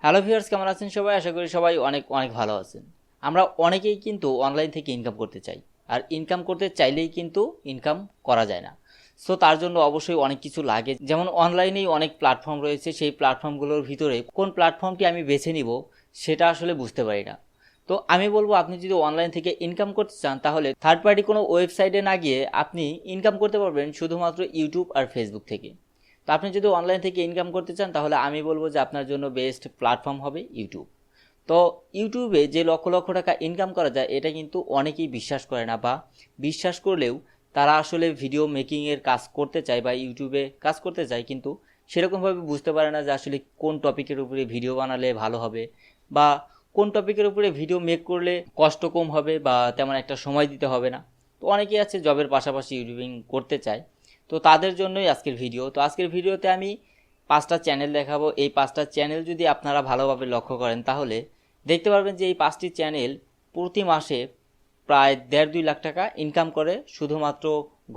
Hello viewers, কেমন আছেন সবাই? আশা করি সবাই অনেক অনেক ভালো আছেন। আমরা অনেকেই কিন্তু অনলাইন থেকে ইনকাম করতে চাই, আর ইনকাম করতে চাইলেই কিন্তু ইনকাম করা যায় না। সো তার জন্য অবশ্যই অনেক কিছু লাগে, যেমন অনলাইনেই অনেক প্ল্যাটফর্ম রয়েছে। সেই প্ল্যাটফর্মগুলোর ভিতরে কোন প্ল্যাটফর্মটি আমি বেছে নিব সেটা আসলে বুঝতে পারি না। তো আমি বলবো, আপনি যদি অনলাইন থেকে ইনকাম করতে চান তাহলে থার্ড পার্টি কোনো ওয়েবসাইটে না গিয়ে আপনি ইনকাম করতে পারবেন শুধুমাত্র ইউটিউব আর ফেসবুক থেকে। তো আপনি যদি অনলাইন থেকে ইনকাম করতে চান তাহলে আমি বলবো যে আপনার জন্য বেস্ট প্ল্যাটফর্ম হবে ইউটিউব। তো ইউটিউবে যে লক্ষ লক্ষ টাকা ইনকাম করা যায় এটা কিন্তু অনেকেই বিশ্বাস করে না, বা বিশ্বাস করলেও তারা আসলে ভিডিও মেকিংয়ের কাজ করতে চায় বা ইউটিউবে কাজ করতে চায়, কিন্তু সেরকমভাবে বুঝতে পারে না যে আসলে কোন টপিকের উপরে ভিডিও বানালে ভালো হবে, বা কোন টপিকের উপরে ভিডিও মেক করলে কষ্ট কম হবে বা তেমন একটা সময় দিতে হবে না। তো অনেকেই আছে জবের পাশাপাশি ইউটিউবিং করতে চায়, তো তাদের জন্যই আজকের ভিডিও। তো আজকের ভিডিওতে আমি 5টা চ্যানেল দেখাবো। এই 5টা চ্যানেল যদি আপনারা ভালোভাবে লক্ষ্য করেন তাহলে দেখতে পারবেন যে এই 5টি চ্যানেল প্রতি মাসে প্রায় 1.5-2 লাখ টাকা ইনকাম করে শুধুমাত্র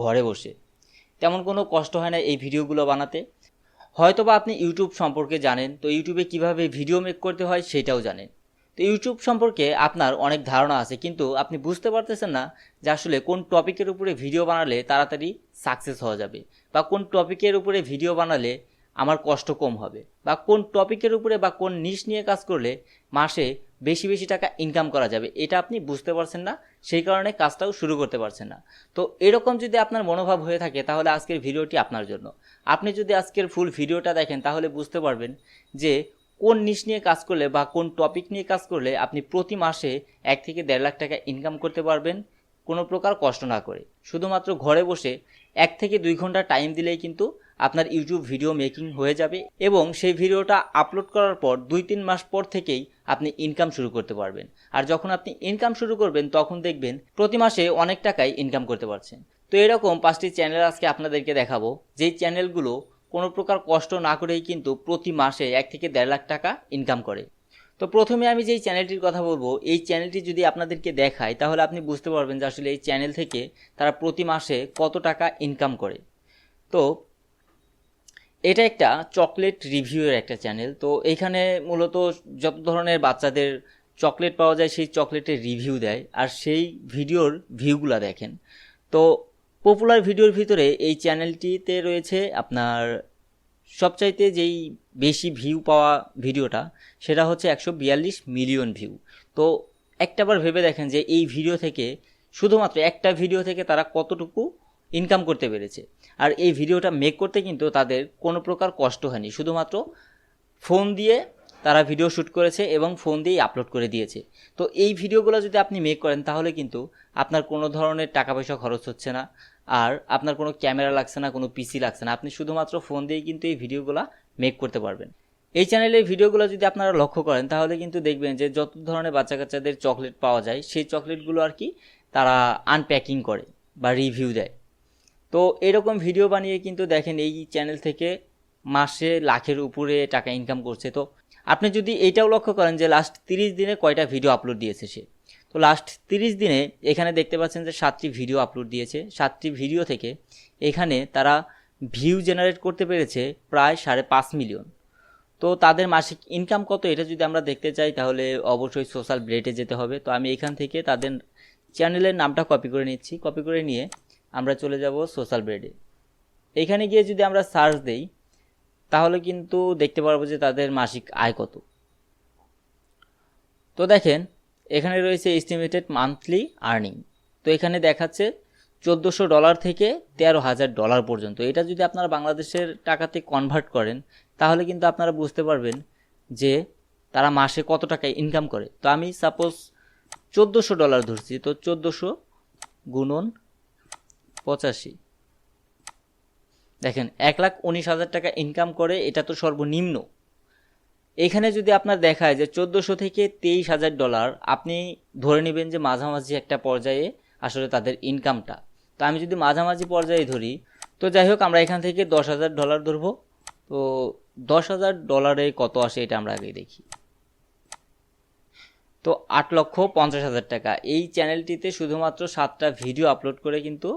ঘরে বসে। তেমন কোনো কষ্ট হয় না এই ভিডিওগুলো বানাতে। হয়তোবা আপনি ইউটিউব সম্পর্কে জানেন, তো ইউটিউবে কিভাবে ভিডিও মেক করতে হয় সেটাও জানেন। তো ইউটিউব সম্পর্কে আপনার অনেক ধারণা আছে, কিন্তু আপনি বুঝতে পারতেছেন না যে আসলে কোন টপিকের উপরে ভিডিও বানালে তাড়াতাড়ি সাকসেস হওয়া যাবে, বা কোন টপিকের উপরে ভিডিও বানালে আমার কষ্ট কম হবে, বা কোন টপিকের উপরে বা কোন নিশ নিয়ে কাজ করলে মাসে বেশি বেশি টাকা ইনকাম করা যাবে। এটা আপনি বুঝতে পারছেন না, সেই কারণে কাজটাও শুরু করতে পারছেন না। তো এরকম যদি আপনার মনোভাব হয়ে থাকে তাহলে আজকের ভিডিওটি আপনার জন্য। আপনি যদি আজকের ফুল ভিডিওটা দেখেন তাহলে বুঝতে পারবেন যে কোন নিশ নিয়ে কাজ করলে বা কোন টপিক নিয়ে কাজ করলে আপনি প্রতি মাসে 1 থেকে 1.5 লাখ টাকা ইনকাম করতে পারবেন কোনো প্রকার কষ্ট না করে। শুধুমাত্র ঘরে বসে 1 থেকে 2 ঘন্টা টাইম দিলেই কিন্তু আপনার ইউটিউব ভিডিও মেকিং হয়ে যাবে, এবং সেই ভিডিওটা আপলোড করার পর 2-3 মাস পর থেকেই আপনি ইনকাম শুরু করতে পারবেন। আর যখন আপনি ইনকাম শুরু করবেন তখন দেখবেন প্রতি মাসে অনেক টাকাই ইনকাম করতে পারছেন। তো এরকম 5টি চ্যানেল আজকে আপনাদেরকে দেখাবো, যেই চ্যানেলগুলো কোনো প্রকার কষ্ট না করেই কিন্তু প্রতি মাসে 1 থেকে 1.5 লাখ টাকা ইনকাম করে। তো প্রথমে আমি যেই চ্যানেলটির কথা বলবো, এই চ্যানেলটি যদি আপনাদেরকে দেখাই তাহলে আপনি বুঝতে পারবেন যে আসলে এই চ্যানেল থেকে তারা প্রতি মাসে কত টাকা ইনকাম করে। তো এটা একটা চকলেট রিভিউয়ের একটা চ্যানেল। তো এইখানে মূলত যত ধরনের বাচ্চাদের চকলেট পাওয়া যায় সেই চকলেটের রিভিউ দেয়, আর সেই ভিডিওর ভিউগুলো দেখেন। তো পপুলার ভিডিওর ভিতরে এই চ্যানেলটিতে রয়েছে আপনার সবচাইতে যেই বেশি ভিউ পাওয়া ভিডিওটা সেটা হচ্ছে 142 মিলিয়ন ভিউ। তো একটাবার ভেবে দেখেন যে এই ভিডিও থেকে, শুধুমাত্র একটা ভিডিও থেকে তারা কতটুকু ইনকাম করতে পেরেছে। আর এই ভিডিওটা মেক করতে কিন্তু তাদের কোনো প্রকার কষ্ট হয়নি, শুধুমাত্র ফোন দিয়ে তারা ভিডিও শ্যুট করেছে এবং ফোন দিয়েই আপলোড করে দিয়েছে। তো এই ভিডিওগুলো যদি আপনি মেক করেন তাহলে কিন্তু আপনার কোনো ধরনের টাকা পয়সা খরচ হচ্ছে না, আর আপনার কোনো ক্যামেরা লাগছে না, কোনো পিসি লাগছে না, আপনি শুধুমাত্র ফোন দিয়েই কিন্তু এই ভিডিওগুলো মেক করতে পারবেন। এই চ্যানেলের ভিডিওগুলো যদি আপনারা লক্ষ্য করেন তাহলে কিন্তু দেখবেন যে যত ধরনের বাচ্চা কাচ্চাদের চকলেট পাওয়া যায় সেই চকলেটগুলো আর কি তারা আনপ্যাকিং করে বা রিভিউ দেয়। তো এরকম ভিডিও বানিয়ে কিন্তু দেখেন এই চ্যানেল থেকে মাসে লাখের উপরে টাকা ইনকাম করছে। তো আপনি যদি এইটাও লক্ষ্য করেন যে লাস্ট 30 দিনে কয়টা ভিডিও আপলোড দিয়েছে সে, তো লাস্ট 30 দিনে এখানে দেখতে পাচ্ছেন যে 7টি ভিডিও আপলোড দিয়েছে। 7টি ভিডিও থেকে এখানে তারা ভিউ জেনারেট করতে পেরেছে প্রায় 5.5 মিলিয়ন। তো তাদের মাসিক ইনকাম কত এটা যদি আমরা দেখতে চাই তাহলে অবশ্যই সোশ্যাল ব্লেডে যেতে হবে। তো আমি এখান থেকে তাদের চ্যানেলের নামটা কপি করে নিচ্ছি, কপি করে নিয়ে আমরা চলে যাব সোশ্যাল ব্লেডে। এখানে গিয়ে যদি আমরা সার্চ দেই তাহলে কিন্তু দেখতে পারবো যে তাদের মাসিক আয় কত। তো দেখেন এখানে রয়েছে এস্টিমেটেড মান্থলি আর্নিং। তো এখানে দেখাচ্ছে $1400 থেকে $13,000 পর্যন্ত। এটা যদি আপনারা বাংলাদেশের টাকাতে কনভার্ট করেন তাহলে কিন্তু আপনারা বুঝতে পারবেন যে তারা মাসে কত টাকা ইনকাম করে। তো আমি সাপোজ $1400 ধরছি, তো 1400 গুণন 85, দেখেন 1,19,000 টাকা ইনকাম করে। এটা তো সর্বনিম্ন। এখানে যদি আপনার দেখায় যে 1400 থেকে $23,000, আপনি ধরে নেবেন যে মাঝামাঝি একটা পর্যায়ে আসলে তাদের ইনকামটা। তো আমি যদি মাঝামাঝি পর্যায়ে ধরি, তো যাই হোক আমরা এখান থেকে $10,000 ধরবো। তো $10,000 কত আসে এটা আমরা আগে দেখি। তো 8,50,000 টাকা। এই চ্যানেলটিতে শুধুমাত্র 7টা ভিডিও আপলোড করে কিন্তু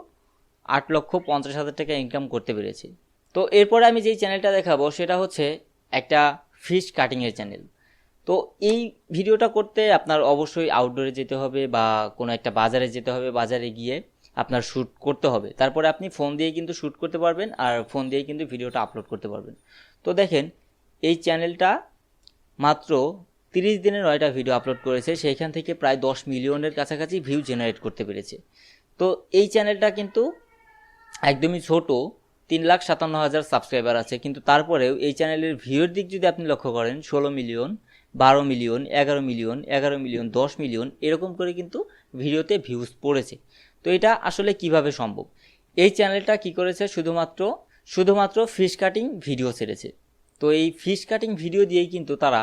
8,50,000 টাকা ইনকাম করতে পেরেছি। তো এরপরে আমি যেই চ্যানেলটা দেখাবো সেটা হচ্ছে একটা ফিশ কাটিংয়ের চ্যানেল। তো এই ভিডিওটা করতে আপনার অবশ্যই আউটডোরে যেতে হবে বা কোনো একটা বাজারে যেতে হবে, বাজারে গিয়ে আপনার শ্যুট করতে হবে, তারপরে আপনি ফোন দিয়ে কিন্তু শ্যুট করতে পারবেন আর ফোন দিয়ে কিন্তু ভিডিওটা আপলোড করতে পারবেন। তো দেখেন এই চ্যানেলটা মাত্র 30 দিনে 9টা ভিডিও আপলোড করেছে, সেইখান থেকে প্রায় 10 মিলিয়নের কাছাকাছি ভিউ জেনারেট করতে পেরেছে। তো এই চ্যানেলটা কিন্তু একদমই ছোট, 3,57,000 সাবস্ক্রাইবার আছে, কিন্তু তারপরেও এই চ্যানেলের ভিউর দিক যদি আপনি লক্ষ্য করেন 16 million, 12 million, 11 million, 11 million, 10 million এরকম করে কিন্তু ভিডিওতে ভিউজ পড়েছে। তো এটা আসলে কিভাবে সম্ভব? এই চ্যানেলটা কি করেছে, শুধুমাত্র ফিশ কাটিং ভিডিও ছেড়েছে। তো এই ফিশ কাটিং ভিডিও দিয়েই কিন্তু তারা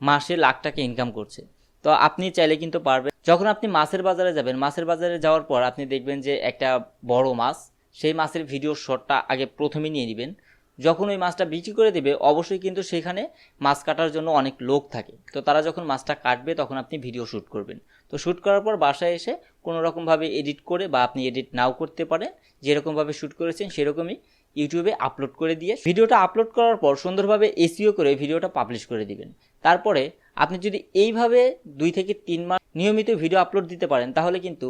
মাসে লাখ টাকা ইনকাম করছে। তো আপনি চাইলে কিন্তু পারবেন। যখন আপনি মাছের বাজারে যাবেন, মাছের বাজারে যাওয়ার পর আপনি দেখবেন যে একটা বড় মাছ, সেই মাছের ভিডিও শটটা আগে প্রথমে নিয়ে নেবেন। যখন ওই মাছটা বিক্রি করে দেবে অবশ্যই কিন্তু সেখানে মাছ কাটার জন্য অনেক লোক থাকে। তো তারা যখন মাছটা কাটবে তখন আপনি ভিডিও শ্যুট করবেন। তো শ্যুট করার পর বাসায় এসে কোনো রকমভাবে এডিট করে, বা আপনি এডিট নাও করতে পারেন, যেরকমভাবে শ্যুট করেছেন সেরকমই ইউটিউবে আপলোড করে দিয়ে ভিডিওটা আপলোড করার পর সুন্দরভাবে এসইও করে ভিডিওটা পাবলিশ করে দিবেন। তারপরে আপনি যদি এইভাবে 2 থেকে 3 মাস নিয়মিত ভিডিও আপলোড দিতে পারেন তাহলে কিন্তু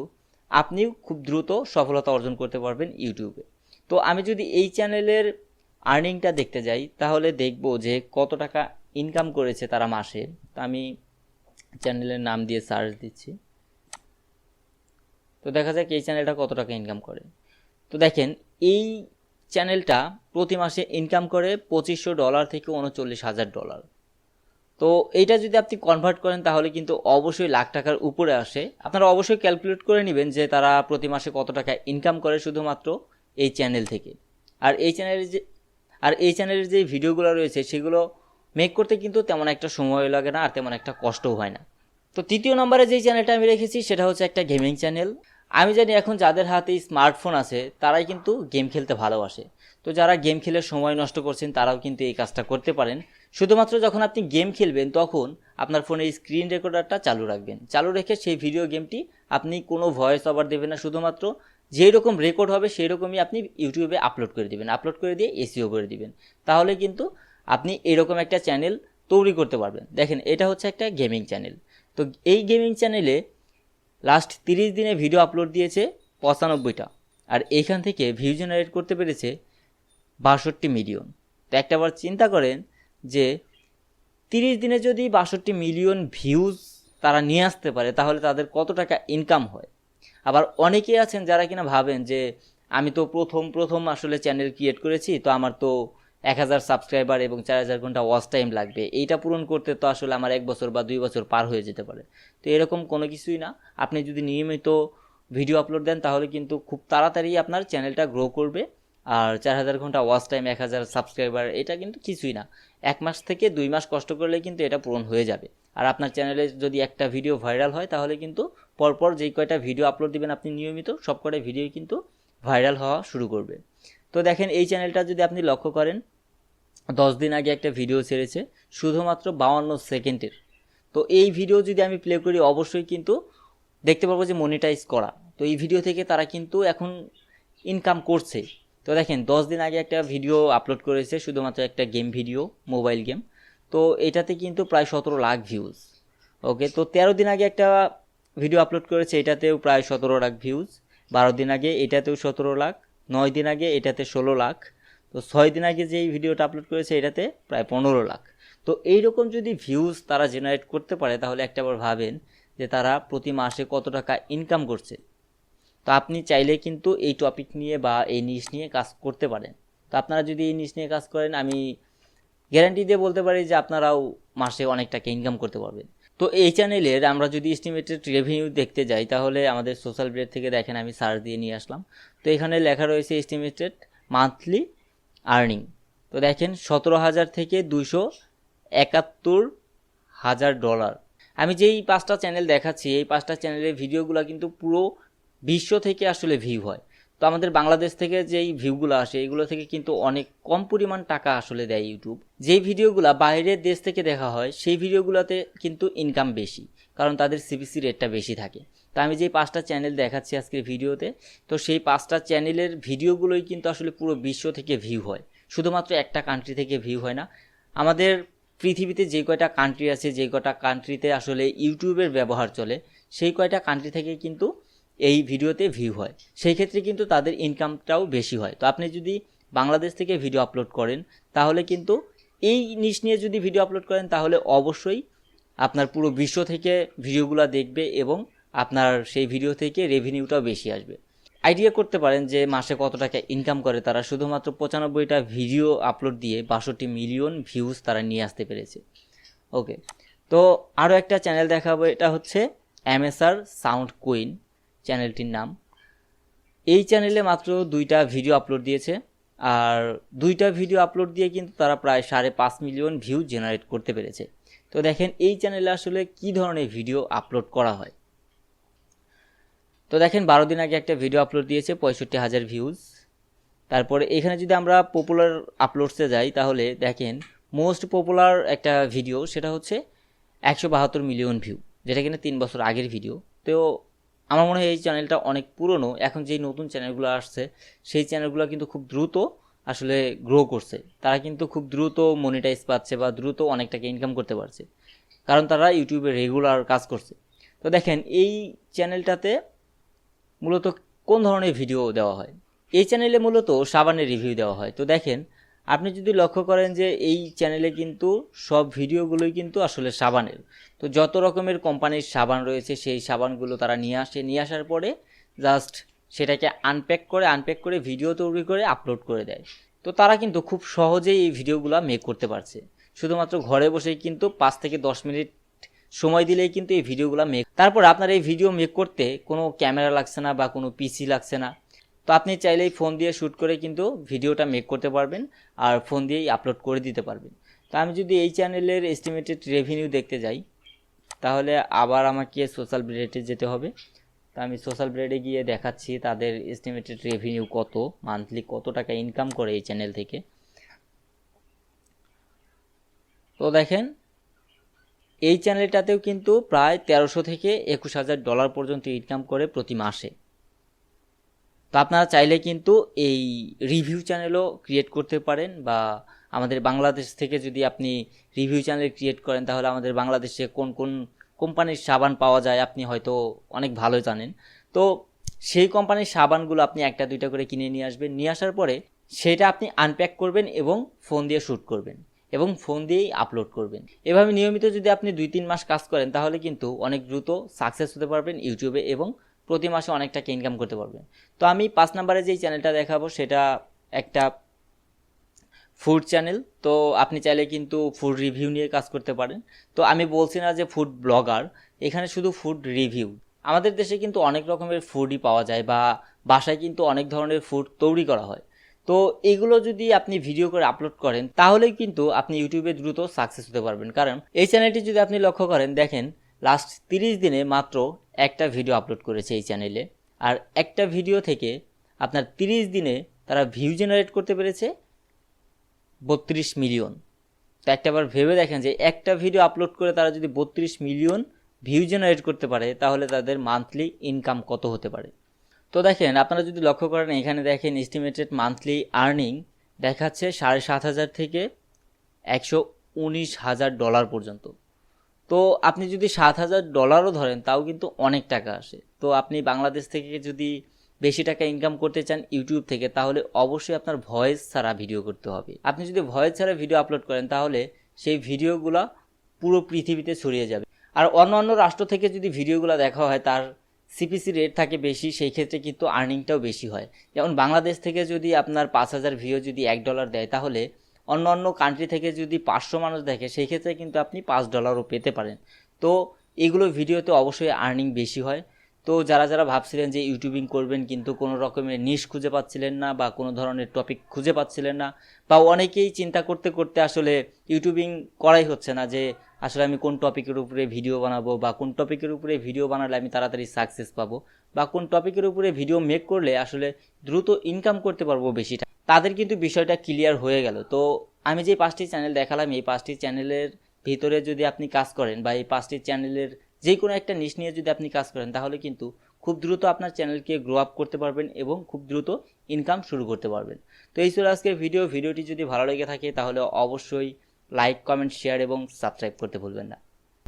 আপনিও খুব দ্রুত সফলতা অর্জন করতে পারবেন ইউটিউবে। তো আমি যদি এই চ্যানেলের আর্নিংটা দেখতে যাই তাহলে দেখব যে কত টাকা ইনকাম করেছে তারা মাসে। তো আমি চ্যানেলের নাম দিয়ে সার্চ দিচ্ছি, তো দেখা যাক এই চ্যানেলটা কত টাকা ইনকাম করে। তো দেখেন এই চ্যানেলটা প্রতি মাসে ইনকাম করে $2500 থেকে $39,000। তো এইটা যদি আপনি কনভার্ট করেন তাহলে কিন্তু অবশ্যই লাখ টাকার উপরে আসে। আপনারা অবশ্যই ক্যালকুলেট করে নেবেন যে তারা প্রতি মাসে কত টাকা ইনকাম করে শুধুমাত্র এই চ্যানেল থেকে। আর এই চ্যানেলের যে ভিডিওগুলো রয়েছে সেগুলো মেক করতে কিন্তু তেমন একটা সময় লাগে না আর তেমন একটা কষ্টও হয় না। তো তৃতীয় নম্বরে যেই চ্যানেলটা আমি রেখেছি সেটা হচ্ছে একটা গেমিং চ্যানেল। আমি জানি এখন যাদের হাতে স্মার্টফোন আছে তারাই কিন্তু গেম খেলতে ভালোবাসে। তো যারা গেম খেলে সময় নষ্ট করছেন তারাও কিন্তু এই কাজটা করতে পারেন। শুধুমাত্র যখন আপনি গেম খেলবেন তখন আপনার ফোনে স্ক্রিন রেকর্ডারটা চালু রাখবেন, চালু রেখে সেই ভিডিও গেমটি আপনি কোনো ভয়েস ওভার দেবেন না, শুধুমাত্র যেই রকম রেকর্ড হবে সেই রকমই আপনি ইউটিউবে আপলোড করে দিবেন, আপলোড করে দিয়ে এসইও করে দিবেন। তাহলে কিন্তু আপনি এরকম একটা চ্যানেল তৈরি করতে পারবেন। দেখেন এটা হচ্ছে একটা গেমিং চ্যানেল। তো এই গেমিং চ্যানেলে লাস্ট 30 দিনে ভিডিও আপলোড দিয়েছে 95টা, আর এইখান থেকে ভিউ জেনারেট করতে পেরেছে 62 মিলিয়ন। তো একটাবার চিন্তা করেন যে 30 দিনে যদি 62 মিলিয়ন ভিউজ তারা নিয়ে আসতে পারে তাহলে তাদের কত টাকা ইনকাম হয়। আবার অনেকেই আছেন যারা কিনা ভাবেন যে আমি তো প্রথম আসলে চ্যানেল ক্রিয়েট করেছি, তো আমার তো 1000 সাবস্ক্রাইবার এবং 4000 ঘন্টা ওয়াচ টাইম লাগবে, এইটা পূরণ করতে তো আসলে আমার 1 বছর বা 2 বছর পার হয়ে যেতে পারে। তো এরকম কোনো কিছুই না। আপনি যদি নিয়মিত ভিডিও আপলোড দেন তাহলে কিন্তু খুব তাড়াতাড়ি আপনার চ্যানেলটা গ্রো করবে। আর 4000 ঘন্টা ওয়াচ টাইম, 1000 সাবস্ক্রাইবার এটা কিন্তু কিছুই না। 1 মাস থেকে 2 মাস কষ্ট করলে কিন্তু এটা পূরণ হয়ে যাবে। আর আপনার চ্যানেলে যদি একটা ভিডিও ভাইরাল হয় তাহলে কিন্তু পরপর যেই কয়টা ভিডিও আপলোড দিবেন আপনি নিয়মিত, সব কয়টা ভিডিও কিন্তু ভাইরাল হওয়া শুরু করবে। তো দেখেন এই চ্যানেলটা যদি আপনি লক্ষ্য করেন 10 দিন আগে একটা ভিডিও ছেড়েছে শুধুমাত্র 52 সেকেন্ডের। তো এই ভিডিও যদি আমি প্লে করি অবশ্যই কিন্তু দেখতে পারবো যে মনিটাইজ করা। তো এই ভিডিও থেকে তারা কিন্তু এখন ইনকাম করছে। তো দেখেন 10 দিন আগে একটা ভিডিও আপলোড করেছে, শুধুমাত্র একটা গেম ভিডিও, মোবাইল গেম। তো এটাতে কিন্তু প্রায় 17 লাখ ভিউজ। ওকে, তো 13 দিন আগে একটা ভিডিও আপলোড করেছে, এটাতেও প্রায় 17 লাখ ভিউজ। 12 দিন আগে এটাতেও 17 লাখ, 9 দিন আগে এটাতে 16 লাখ। তো 6 দিন আগে যেই ভিডিওটা আপলোড করেছে এটাতে প্রায় 15 লাখ। তো এইরকম যদি ভিউজ তারা জেনারেট করতে পারে তাহলে একটাবার ভাবেন যে তারা প্রতি মাসে কত টাকা ইনকাম করছে। তো আপনি চাইলে কিন্তু এই টপিক নিয়ে বা এই নিশ নিয়ে কাজ করতে পারেন। তো আপনারা যদি এই নিশ নিয়ে কাজ করেন আমি গ্যারান্টি দিয়ে বলতে পারি যে আপনারাও মাসে অনেক টাকা ইনকাম করতে পারবেন। তো এই চ্যানেলের আমরা যদি এস্টিমেটেড রেভিনিউ দেখতে যাই তাহলে আমাদের সোশ্যাল মিডিয়া থেকে দেখেন আমি সার্চ দিয়ে নিয়ে আসলাম। তো এখানে লেখা রয়েছে এস্টিমেটেড মান্থলি আর্নিং। তো দেখেন 17,000 থেকে $271,000। আমি যেই 5টা চ্যানেল দেখাচ্ছি এই 5টা চ্যানেলের ভিডিওগুলো কিন্তু পুরো বিশ্ব থেকে আসলে ভিউ হয়। তো আমাদের বাংলাদেশ থেকে যেই ভিউগুলো আসে এগুলো থেকে কিন্তু অনেক কম পরিমাণ টাকা আসলে দেয় ইউটিউব। যেই ভিডিওগুলো বাইরের দেশ থেকে দেখা হয় সেই ভিডিওগুলোতে কিন্তু ইনকাম বেশি, কারণ তাদের সিপিসি রেটটা বেশি থাকে। তো আমি যেই 5টা চ্যানেল দেখাচ্ছি আজকের ভিডিওতে, তো সেই 5টা চ্যানেলের ভিডিওগুলোই কিন্তু আসলে পুরো বিশ্ব থেকে ভিউ হয়, শুধুমাত্র একটা কান্ট্রি থেকে ভিউ হয় না। আমাদের পৃথিবীতে যে কয়টা কান্ট্রি আছে, যে কয়টা কান্ট্রিতে আসলে ইউটিউবের ব্যবহার চলে, সেই কয়টা কান্ট্রি থেকে কিন্তু এই ভিডিওতে ভিউ হয়, সেই ক্ষেত্রে কিন্তু তাদের ইনকামটাও বেশি হয়। তো আপনি যদি বাংলাদেশ থেকে ভিডিও আপলোড করেন তাহলে কিন্তু এই নিশ নিয়ে যদি ভিডিও আপলোড করেন তাহলে অবশ্যই আপনার পুরো বিশ্ব থেকে ভিডিওগুলো দেখবে এবং আপনার সেই ভিডিও থেকে রেভিনিউটাও বেশি আসবে। আইডিয়া করতে পারেন যে মাসে কত টাকা ইনকাম করে তারা, শুধুমাত্র 95টা ভিডিও আপলোড দিয়ে 62 মিলিয়ন ভিউজ তারা নিয়ে আসতে পেরেছে। ওকে, তো আরও একটা চ্যানেল দেখাবো, এটা হচ্ছে এমএসআর সাউন্ড কুইন চ্যানেলটির নাম। এই চ্যানেলে মাত্র 2টা ভিডিও আপলোড দিয়েছে, আর 2টা ভিডিও আপলোড দিয়ে কিন্তু তারা প্রায় 5.5 মিলিয়ন ভিউ জেনারেট করতে পেরেছে। তো দেখেন এই চ্যানেলে আসলে কি ধরনের ভিডিও আপলোড করা হয়। তো দেখেন 12 দিন আগে একটা ভিডিও আপলোড দিয়েছে 65,000 ভিউজ। তারপরে এখানে যদি আমরা পপুলার আপলোডসে যাই তাহলে দেখেন মোস্ট পপুলার একটা ভিডিও, সেটা হচ্ছে 172 মিলিয়ন ভিউ, যেটা কিনা 3 বছর আগের ভিডিও। তো আমার মনে হয় এই চ্যানেলটা অনেক পুরনো, এখন যেই নতুন চ্যানেলগুলো আসছে সেই চ্যানেলগুলো কিন্তু খুব দ্রুত আসলে গ্রো করছে, তারা কিন্তু খুব দ্রুত মনিটাইজ পাচ্ছে বা দ্রুত অনেক টাকা ইনকাম করতে পারছে, কারণ তারা ইউটিউবে রেগুলার কাজ করছে। তো দেখেন এই চ্যানেলটাতে মূলত কোন ধরনের ভিডিও দেওয়া হয়, এই চ্যানেলে মূলত সাবানের রিভিউ দেওয়া হয়। তো দেখেন আপনি যদি লক্ষ্য করেন যে এই চ্যানেলে কিন্তু সব ভিডিওগুলোই কিন্তু আসলে সাবানের। তো যত রকমের কোম্পানির সাবান রয়েছে সেই সাবানগুলো তারা নিয়ে আসে, নিয়ে আসার পরে জাস্ট সেটাকে আনপ্যাক করে ভিডিও তৈরি করে আপলোড করে দেয়। তো তারা কিন্তু খুব সহজেই এই ভিডিওগুলো মেক করতে পারছে, শুধুমাত্র ঘরে বসেই কিন্তু 5 থেকে 10 মিনিট সময় দিলেই কিন্তু এই ভিডিওগুলো মেক। তারপর আপনার এই ভিডিও মেক করতে কোনো ক্যামেরা লাগছে না বা কোনো পিসি লাগছে না, তো আপনি চাইলেই ফোন দিয়ে শ্যুট করে কিন্তু ভিডিওটা মেক করতে পারবেন আর ফোন দিয়েই আপলোড করে দিতে পারবেন। তো আমি যদি এই চ্যানেলের এস্টিমেটেড রেভিনিউ দেখতে যাই তাহলে আবার আমাকে সোশ্যাল ব্লেডে যেতে হবে। তো আমি সোশ্যাল ব্লেডে গিয়ে দেখাচ্ছি তাদের এস্টিমেটেড রেভিনিউ কত, মান্থলি কত টাকা ইনকাম করে এই চ্যানেল থেকে। তো দেখেন এই চ্যানেলটাতেও কিন্তু প্রায় 1300 থেকে 21,000 ডলার পর্যন্ত ইনকাম করে প্রতি মাসে। তো আপনারা চাইলে কিন্তু এই রিভিউ চ্যানেলও ক্রিয়েট করতে পারেন, বা আমাদের বাংলাদেশ থেকে যদি আপনি রিভিউ চ্যানেল ক্রিয়েট করেন তাহলে আমাদের বাংলাদেশে কোন কোন কোম্পানির সাবান পাওয়া যায় আপনি হয়তো অনেক ভালো জানেন। তো সেই কোম্পানির সাবানগুলো আপনি একটা দুইটা করে কিনে নিয়ে আসবেন, নিয়ে আসার পরে সেটা আপনি আনপ্যাক করবেন এবং ফোন দিয়ে শ্যুট করবেন এবং ফোন দিয়েই আপলোড করবেন। এভাবে নিয়মিত যদি আপনি 2-3 মাস কাজ করেন তাহলে কিন্তু অনেক দ্রুত সাকসেস হতে পারবেন ইউটিউবে এবং প্রতি মাসে অনেক টাকা ইনকাম করতে পারবেন। তো আমি 5 নম্বরে যেই চ্যানেলটা দেখাবো সেটা একটা ফুড চ্যানেল। তো আপনি চাইলে কিন্তু ফুড রিভিউ নিয়ে কাজ করতে পারেন। তো আমি বলছি না যে ফুড ব্লগার, এখানে শুধু ফুড রিভিউ। আমাদের দেশে কিন্তু অনেক রকমের ফুডই পাওয়া যায় বা বাসায় কিন্তু অনেক ধরনের ফুড তৈরি করা হয়। তো এগুলো যদি আপনি ভিডিও করে আপলোড করেন তাহলেই কিন্তু আপনি ইউটিউবে দ্রুত সাকসেস হতে পারবেন। কারণ এই চ্যানেলটি যদি আপনি লক্ষ্য করেন, দেখেন লাস্ট 30 দিনে মাত্র একটা ভিডিও আপলোড করেছে এই চ্যানেলে, আর একটা ভিডিও থেকে আপনার 30 দিনে তারা ভিউ জেনারেট করতে পেরেছে 32 মিলিয়ন। তো একটাবার ভেবে দেখেন যে একটা ভিডিও আপলোড করে তারা যদি 32 মিলিয়ন ভিউ জেনারেট করতে পারে তাহলে তাদের মান্থলি ইনকাম কত হতে পারে। তো দেখেন আপনারা যদি লক্ষ্য করেন এখানে দেখেন এস্টিমেটেড মান্থলি আর্নিং দেখাচ্ছে 7,500 থেকে 119,000 ডলার পর্যন্ত। তো আপনি যদি 7,000 ডলারও ধরেন তাও কিন্তু অনেক টাকা আসে। তো আপনি বাংলাদেশ থেকে যদি বেশি টাকা ইনকাম করতে চান ইউটিউব থেকে তাহলে অবশ্যই আপনার ভয়েস ছাড়া ভিডিও করতে হবে। আপনি যদি ভয়েস ছাড়া ভিডিও আপলোড করেন তাহলে সেই ভিডিওগুলো পুরো পৃথিবীতে ছড়িয়ে যাবে। আর অন্য রাষ্ট্র থেকে যদি ভিডিওগুলো দেখা হয় তার সিপিসি রেট থাকে বেশি, সেই ক্ষেত্রে কিন্তু আর্নিংটাও বেশি হয়। যেমন বাংলাদেশ থেকে যদি আপনার 5,000 ভিউ যদি $1 দেয় তাহলে অন্য কান্ট্রি থেকে যদি 500 মানুষ দেখে সেই ক্ষেত্রে কিন্তু আপনি $5ও পেতে পারেন। তো এগুলো ভিডিওতে অবশ্যই আর্নিং বেশি হয়। তো যারা ভাবছিলেন যে ইউটিউবিং করবেন কিন্তু কোনো রকমের নিশ খুঁজে পাচ্ছিলেন না বা কোনো ধরনের টপিক খুঁজে পাচ্ছিলেন না, বা অনেকেই চিন্তা করতে করতে আসলে ইউটিউবিং করাই হচ্ছে না যে আসলে আমি কোন টপিকের উপরে ভিডিও বানাবো বা কোন টপিকের উপরে ভিডিও বানালে আমি তাড়াতাড়ি সাকসেস পাবো বা কোন টপিকের উপরে ভিডিও মেক করলে আসলে দ্রুত ইনকাম করতে পারবো বেশি, তাদের কিন্তু বিষয়টা ক্লিয়ার হয়ে গেল। তো আমি যে 5টি চ্যানেল দেখালাম এই 5টি চ্যানেলের ভিতরে যদি আপনি কাজ করেন বা এই 5টি চ্যানেলের যে কোনো একটা নিশ নিয়ে যদি আপনি কাজ করেন তাহলে কিন্তু খুব দ্রুত আপনার চ্যানেলকে গ্রো আপ করতে পারবেন এবং খুব দ্রুত ইনকাম শুরু করতে পারবেন। তো এই ছিল আজকের ভিডিওটি যদি ভালো লেগে থাকে তাহলে অবশ্যই লাইক, কমেন্ট, শেয়ার এবং সাবস্ক্রাইব করতে ভুলবেন না।